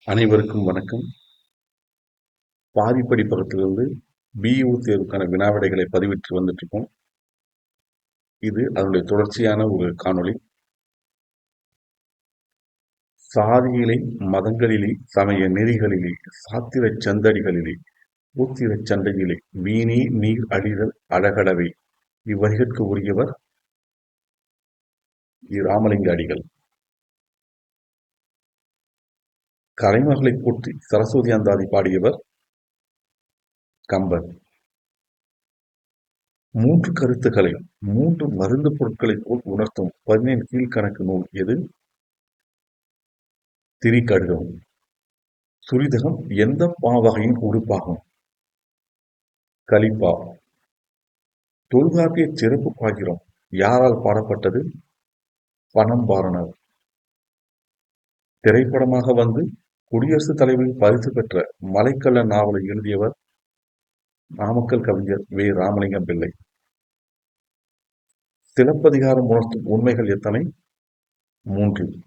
அனைவருக்கும் வணக்கம். பாதி படிப்பகத்திலிருந்து பிஇஓ தேர்வுக்கான வினாவிடைகளை பதிவிட்டு வந்துட்டு இருக்கோம். இது அதனுடைய தொடர்ச்சியான ஒரு காணொளி. சாதியிலே, மதங்களிலே, சமய நெறிகளிலே, சாத்திரச் சந்தடிகளிலே, பூத்திரச் சண்டையிலே, வீணே நீர் அழிதல் அழகடவே இவ்வரிகட்கு உரியவர் ராமலிங்க அடிகள். கலைமகளைப் போற்றி சரஸ்வதி அந்தாதி பாடியவர் கம்பர். மூன்று கருத்துக்களை மூன்று மருந்து பொருட்களைப் போல் உணர்த்தும் 17 கீழ்க்கணக்கு நூல் எது? திரிகடுகம். சுரிதகம் எந்த பாவகையின் உறுப்பாகும்? கலிப்பா. தொல்காப்பிய சிறப்பு பாக்கிரம் யாரால் பாடப்பட்டது? பனம்பாரனர். திரைப்படமாக வந்து குடியரசுத் தலைவரின் பரிசு பெற்ற மலைக்கள்ளன் நாவலை எழுதியவர் நாமக்கல் கவிஞர் வே. ராமலிங்கம் பிள்ளை. சிலப்பதிகாரம் உணர்த்தும் உண்மைகள் எத்தனை? 3.